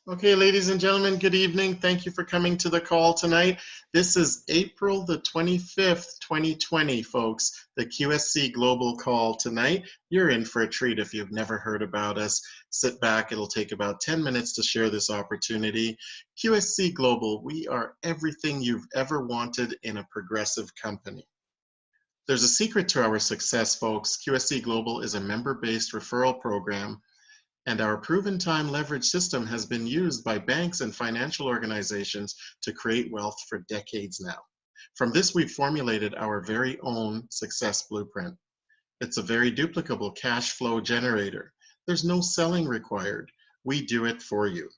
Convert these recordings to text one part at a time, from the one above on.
Okay, ladies and gentlemen, good evening. Thank you for coming to the call tonight. This is April the 25th, 2020, folks, the QSC Global call tonight. You're in for a treat if you've never heard about us. Sit back, it'll take about 10 minutes to share this opportunity. QSC Global, we are everything you've ever wanted in a progressive company. There's a secret to our success, folks. QSC Global is a member-based referral program, and our proven time leverage system has been used by banks and financial organizations to create wealth for decades now. From this, we've formulated our very own success blueprint. It's a very duplicable cash flow generator. There's no selling required. We do it for you.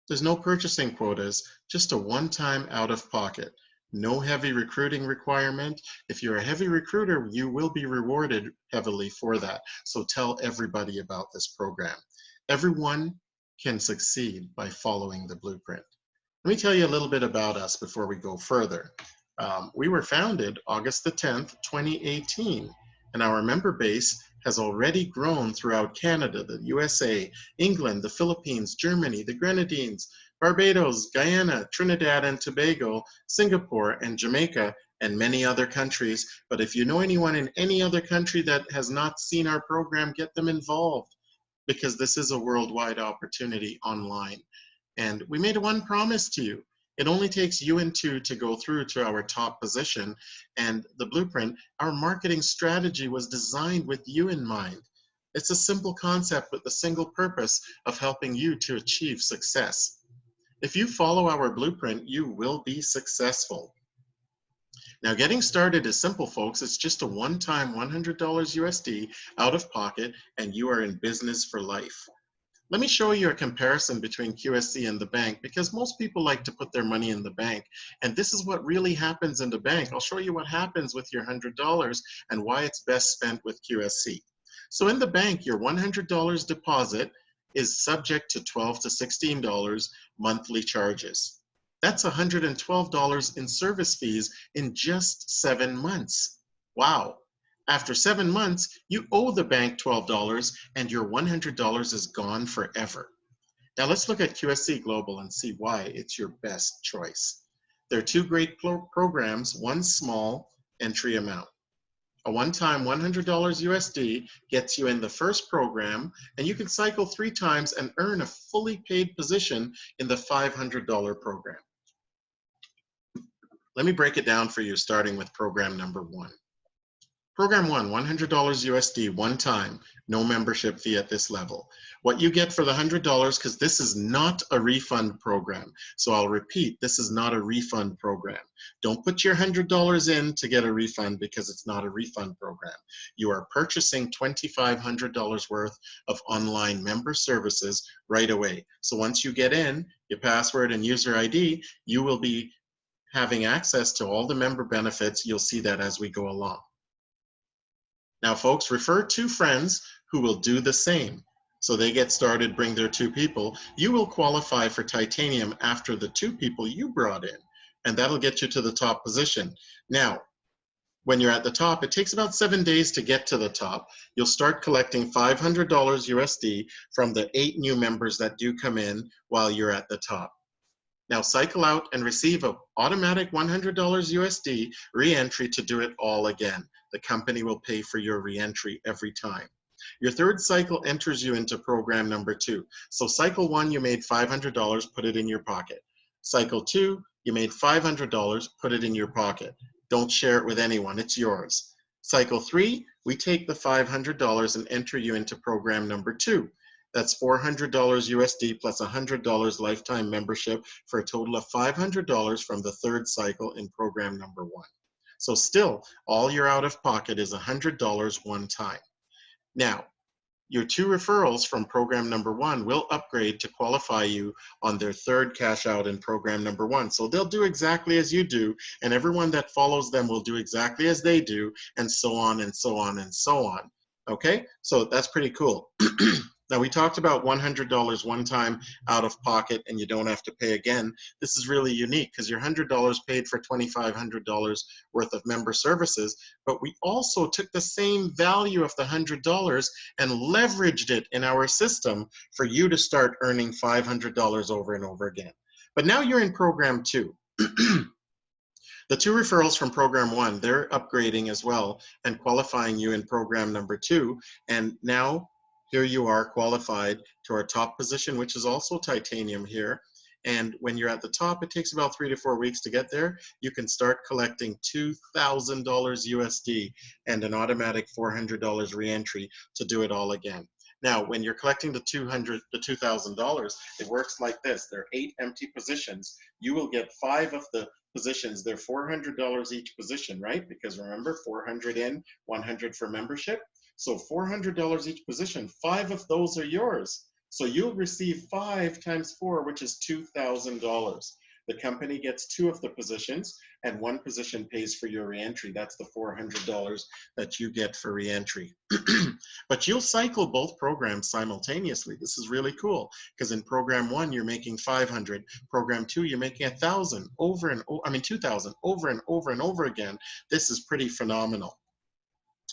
There's no purchasing quotas, just a one-time out-of-pocket. No heavy recruiting requirement. If you're a heavy recruiter, you will be rewarded heavily for that. So tell everybody about this program. Everyone can succeed by following the blueprint. Let me tell you a little bit about us before we go further. We were founded August the 10th, 2018, and our member base has already grown throughout Canada, the USA, England, the Philippines, Germany, the Grenadines, Barbados, Guyana, Trinidad and Tobago, Singapore, and Jamaica, and many other countries. But if you know anyone in any other country that has not seen our program, get them involved, because this is a worldwide opportunity online. And we made one promise to you. It only takes you and two to go through to our top position. And the blueprint, our marketing strategy was designed with you in mind. It's a simple concept with the single purpose of helping you to achieve success. If you follow our blueprint, you will be successful. Now, getting started is simple, folks. It's just a one-time $100 USD out of pocket, and you are in business for life. Let me show you a comparison between QSC and the bank, because most people like to put their money in the bank. And this is what really happens in the bank. I'll show you what happens with your $100 and why it's best spent with QSC. So in the bank, your $100 deposit is subject to $12 to $16 monthly charges. That's $112 in service fees in just 7 months. Wow. After 7 months, you owe the bank $12 and your $100 is gone forever. Now let's look at QSC Global and see why it's your best choice. There are two great programs, one small entry amount. A one-time $100 USD gets you in the first program, and you can cycle 3 times and earn a fully paid position in the $500 program. Let me break it down for you, starting with program number 1. Program 1, $100 USD, one time, no membership fee at this level. What you get for the $100, because this is not a refund program. So I'll repeat, this is not a refund program. Don't put your $100 in to get a refund, because it's not a refund program. You are purchasing $2,500 worth of online member services right away. So once you get in, your password and user ID, you will be having access to all the member benefits. You'll see that as we go along. Now, folks, refer 2 friends who will do the same. So they get started, bring their 2 people. You will qualify for titanium after the 2 people you brought in, and that'll get you to the top position. Now, when you're at the top, it takes about 7 days to get to the top. You'll start collecting $500 USD from the 8 new members that do come in while you're at the top. Now cycle out and receive an automatic $100 USD re-entry to do it all again. The company will pay for your re-entry every time. Your third cycle enters you into program number 2. So cycle 1, you made $500, put it in your pocket. Cycle 2, you made $500, put it in your pocket. Don't share it with anyone, it's yours. Cycle 3, we take the $500 and enter you into program number 2. That's $400 USD plus $100 lifetime membership for a total of $500 from the third cycle in program number 1. So still, all you're out of pocket is $100 one time. Now, your 2 referrals from program number 1 will upgrade to qualify you on their third cash out in program number 1. So they'll do exactly as you do, and everyone that follows them will do exactly as they do, and so on and so on and so on. Okay, so that's pretty cool. Now, we talked about $100 one time out of pocket and you don't have to pay again. This is really unique because your $100 paid for $2,500 worth of member services, but we also took the same value of the $100 and leveraged it in our system for you to start earning $500 over and over again. But now you're in program 2. The 2 referrals from program 1, they're upgrading as well and qualifying you in program number 2. And now here you are qualified to our top position, which is also titanium here. And when you're at the top, it takes about 3 to 4 weeks to get there. You can start collecting $2,000 USD and an automatic $400 reentry to do it all again. Now, when you're collecting the $2,000, it works like this. There are 8 empty positions. You will get 5 of the positions. They're $400 each position, right? Because remember, 400 in, 100 for membership. So $400 each position. 5 of those are yours. So you'll receive 5 times 4, which is $2,000. The company gets 2 of the positions, and 1 position pays for your reentry. That's the $400 that you get for reentry. But you'll cycle both programs simultaneously. This is really cool because in program 1 you're making 500. Program 2 you're making 1,000 over and 2,000 over and over and over again. This is pretty phenomenal.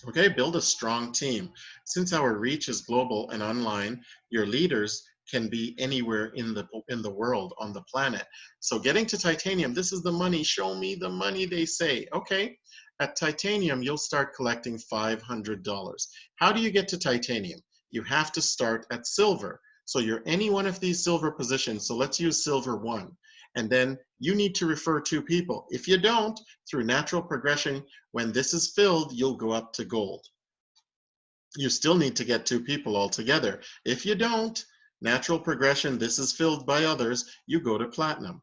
Okay, build a strong team. Since our reach is global and online, your leaders can be anywhere in the world, on the planet. So getting to titanium, this is the money. Show me the money, they say. Okay, at titanium, you'll start collecting $500. How do you get to titanium? You have to start at silver. So you're any one of these silver positions. So let's use silver 1. And then you need to refer 2 people. If you don't, through natural progression, when this is filled, you'll go up to gold. You still need to get 2 people altogether. If you don't, natural progression, this is filled by others, you go to platinum.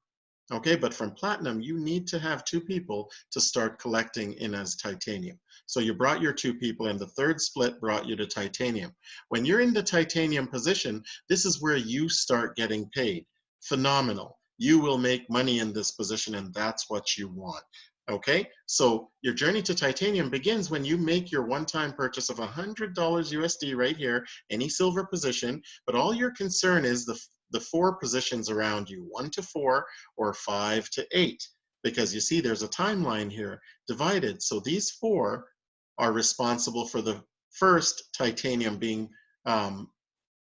Okay, but from platinum, you need to have 2 people to start collecting in as titanium. So you brought your 2 people, and the 3rd split brought you to titanium. When you're in the titanium position, this is where you start getting paid. Phenomenal. You will make money in this position, and that's what you want. Okay, so your journey to titanium begins when you make your one-time purchase of $100 USD right here, any silver position, but all your concern is the 4 positions around you, 1 to 4 or 5 to 8, because you see there's a timeline here divided. So these 4 are responsible for the first titanium being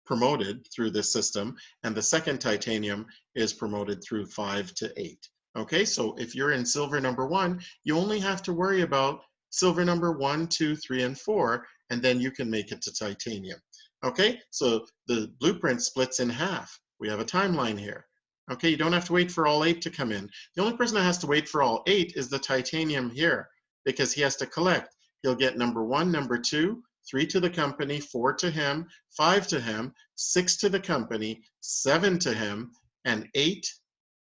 promoted through this system, and the second titanium is promoted through 5 to 8. Okay, so if you're in silver number 1, you only have to worry about silver number 1, 2, 3, and 4, and then you can make it to titanium. Okay, so the blueprint splits in half. We have a timeline here. Okay, you don't have to wait for all 8 to come in. The only person that has to wait for all 8 is the titanium here, because he has to collect. He'll get number 1, number 2, 3 to the company, 4 to him, 5 to him, 6 to the company, 7 to him, and 8.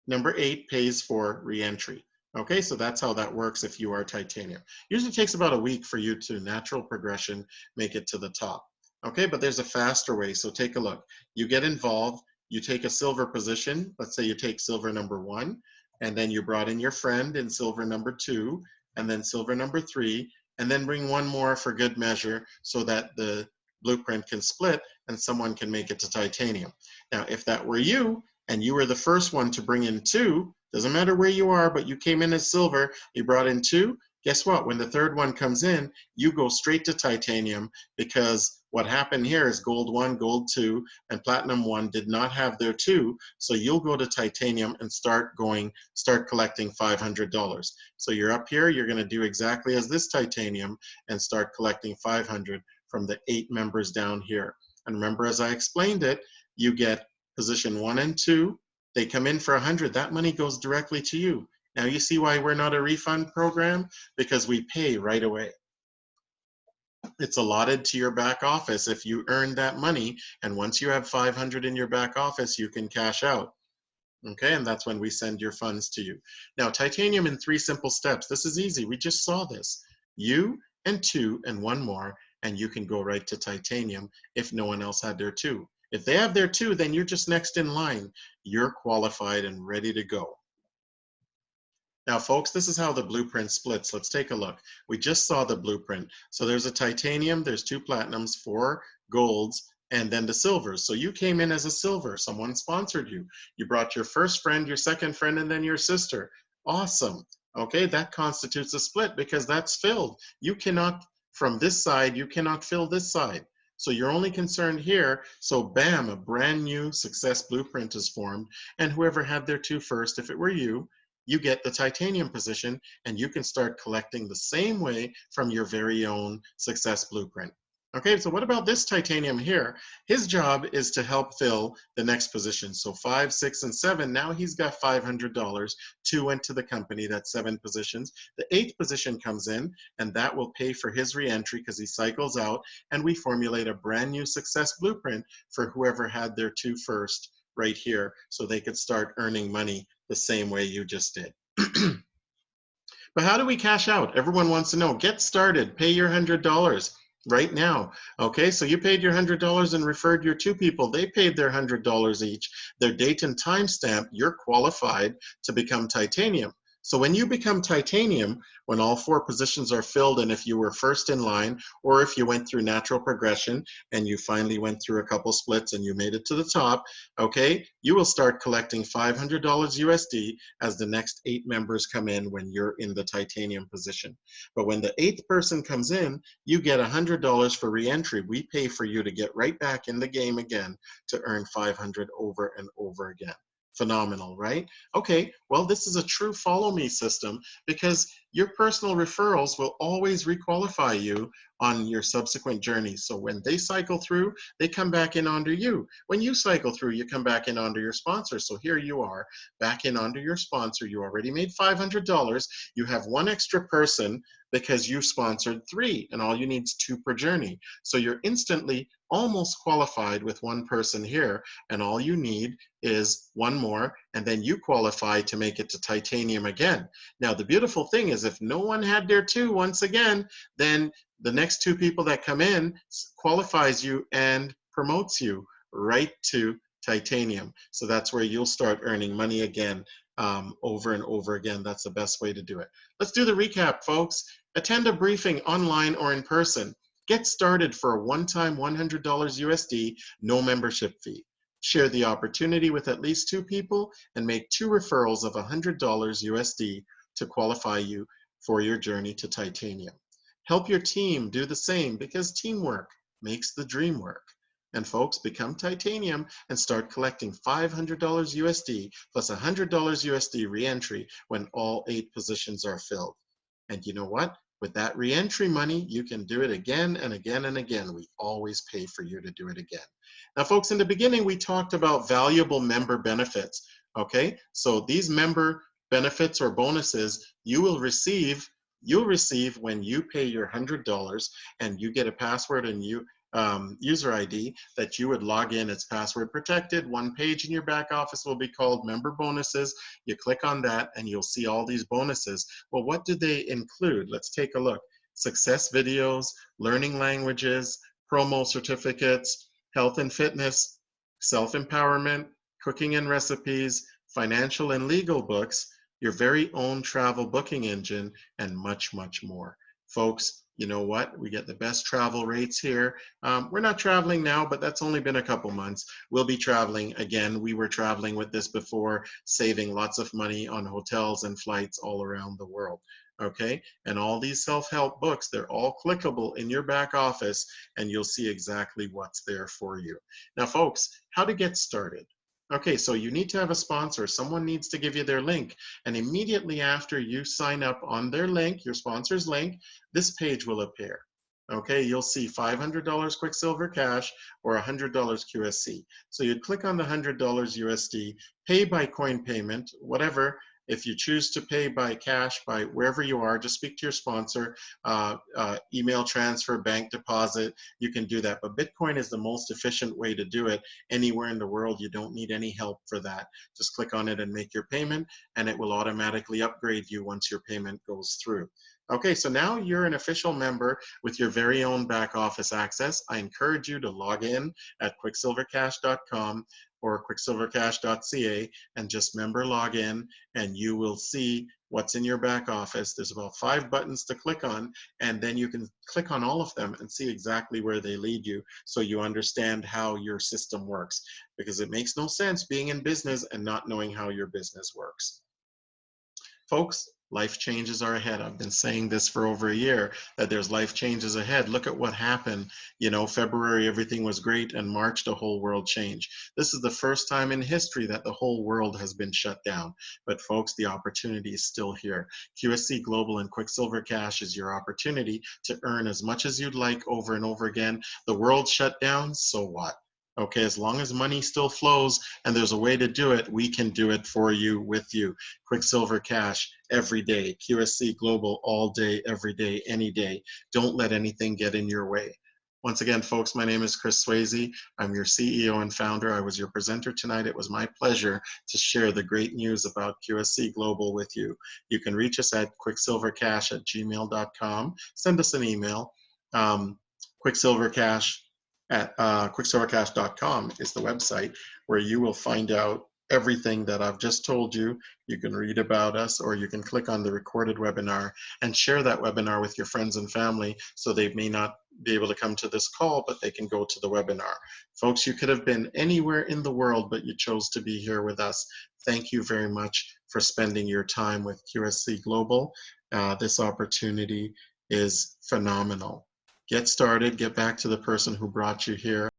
Number 8 pays for reentry. Okay, so that's how that works if you are titanium. Usually takes about a week for you to natural progression make it to the top. Okay, but there's a faster way, so take a look. You get involved, you take a silver position, let's say you take silver number 1, and then you brought in your friend in silver number 2, and then silver number 3, and then bring 1 more for good measure so that the blueprint can split and someone can make it to titanium. Now, if that were you, and you were the first one to bring in 2, doesn't matter where you are, but you came in as silver, you brought in 2, guess what? When the 3rd one comes in, you go straight to titanium, because what happened here is gold 1, gold 2, and platinum 1 did not have their 2, so you'll go to titanium and start collecting $500. So you're up here, you're gonna do exactly as this titanium and start collecting 500 from the 8 members down here. And remember, as I explained it, you get position 1 and 2, they come in for 100, that money goes directly to you. Now you see why we're not a refund program? Because we pay right away. It's allotted to your back office if you earn that money, and once you have 500 in your back office, you can cash out. Okay, and that's when we send your funds to you. Now, titanium in 3 simple steps. This is easy, we just saw this. You and 2 and 1 more, and you can go right to titanium if no one else had their 2. If they have their 2, then you're just next in line. You're qualified and ready to go. Now, folks, this is how the blueprint splits. Let's take a look. We just saw the blueprint. So there's a titanium, there's 2 platinums, 4 golds, and then the silvers. So you came in as a silver, someone sponsored you. You brought your first friend, your second friend, and then your sister. Awesome. Okay, that constitutes a split because that's filled. You cannot, from this side, you cannot fill this side. So you're only concerned here. So bam, a brand new success blueprint is formed. And whoever had their two first, if it were you, you get the titanium position and you can start collecting the same way from your very own success blueprint. Okay, so what about this titanium here? His job is to help fill the next position. So 5, 6, and 7, now he's got $500. 2 went to the company, that's 7 positions. The 8th position comes in, and that will pay for his reentry because he cycles out, and we formulate a brand new success blueprint for whoever had their 2 first right here, so they could start earning money the same way you just did. But how do we cash out? Everyone wants to know. Get started, pay your $100 right now. Okay, so you paid your $100 and referred your 2 people. They paid their $100 each. Their date and time stamp, you're qualified to become titanium. So when you become titanium, when all 4 positions are filled, and if you were first in line, or if you went through natural progression and you finally went through a couple splits and you made it to the top, okay, you will start collecting $500 USD as the next 8 members come in when you're in the titanium position. But when the 8th person comes in, you get $100 for reentry. We pay for you to get right back in the game again to earn 500 over and over again. Phenomenal, right? Okay, well, this is a true follow me system because your personal referrals will always requalify you on your subsequent journeys. So when they cycle through, they come back in under you. When you cycle through, you come back in under your sponsor. So here you are, back in under your sponsor. You already made $500. You have 1 extra person because you sponsored 3, and all you need is 2 per journey. So you're instantly almost qualified with 1 person here, and all you need is 1 more, and then you qualify to make it to titanium again. Now, the beautiful thing is if no one had their 2 once again, then the next 2 people that come in qualifies you and promotes you right to titanium. So that's where you'll start earning money again, over and over again. That's the best way to do it. Let's do the recap, folks. Attend a briefing online or in person. Get started for a one-time $100 USD, no membership fee. Share the opportunity with at least 2 people and make 2 referrals of $100 USD to qualify you for your journey to titanium. Help your team do the same because teamwork makes the dream work. And folks, become titanium and start collecting $500 USD plus $100 USD reentry when all 8 positions are filled. And you know what? With that reentry money, you can do it again and again and again. We always pay for you to do it again. Now, folks, in the beginning, we talked about valuable member benefits. Okay, so these member benefits or bonuses you'll receive when you pay your $100 and you get a password and user ID that you would log in. It's password protected. 1 page in your back office will be called member bonuses. You click on that and you'll see all these bonuses. Well, what do they include? Let's take a look. Success videos, learning languages, promo certificates, health and fitness, self-empowerment, cooking and recipes, financial and legal books, your very own travel booking engine, and much, much more. Folks, you know what? We get the best travel rates here. We're not traveling now, but that's only been a couple months. We'll be traveling again. We were traveling with this before, saving lots of money on hotels and flights all around the world. Okay, and all these self-help books, they're all clickable in your back office, and you'll see exactly what's there for you. Now, folks, how to get started. Okay, so you need to have a sponsor. Someone needs to give you their link. And immediately after you sign up on their link, your sponsor's link, this page will appear. Okay, you'll see $500 Quicksilver Cash or $100 QSC. So you'd click on the $100 USD, pay by coin payment, whatever. If you choose to pay by cash, by wherever you are, just speak to your sponsor, email transfer, bank deposit, you can do that. But Bitcoin is the most efficient way to do it anywhere in the world. You don't need any help for that. Just click on it and make your payment, and it will automatically upgrade you once your payment goes through. Okay, so now you're an official member with your very own back office access. I encourage you to log in at quicksilvercash.com. or quicksilvercash.ca and just member log in, and you will see what's in your back office. There's about 5 buttons to click on, and then you can click on all of them and see exactly where they lead you, so you understand how your system works, because it makes no sense being in business and not knowing how your business works. Folks, life changes are ahead. I've been saying this for over a year, that there's life changes ahead. Look at what happened. You know, February, everything was great, and March, the whole world changed. This is the first time in history that the whole world has been shut down. But folks, the opportunity is still here. QSC Global and Quicksilver Cash is your opportunity to earn as much as you'd like over and over again. The world shut down, so what? Okay, as long as money still flows and there's a way to do it, we can do it for you, with you. Quicksilver Cash every day. QSC Global all day, every day, any day. Don't let anything get in your way. Once again, folks, my name is Chris Swayze. I'm your CEO and founder. I was your presenter tonight. It was my pleasure to share the great news about QSC Global with you. You can reach us at quicksilvercash@gmail.com. Send us an email. quicksilvercash@quicksilvercash.com is the website, where you will find out everything that I've just told you. You can read about us, or you can click on the recorded webinar and share that webinar with your friends and family, so they may not be able to come to this call, but they can go to the webinar. Folks, you could have been anywhere in the world, but you chose to be here with us. Thank you very much for spending your time with QSC Global. This opportunity is phenomenal. Get started, get back to the person who brought you here.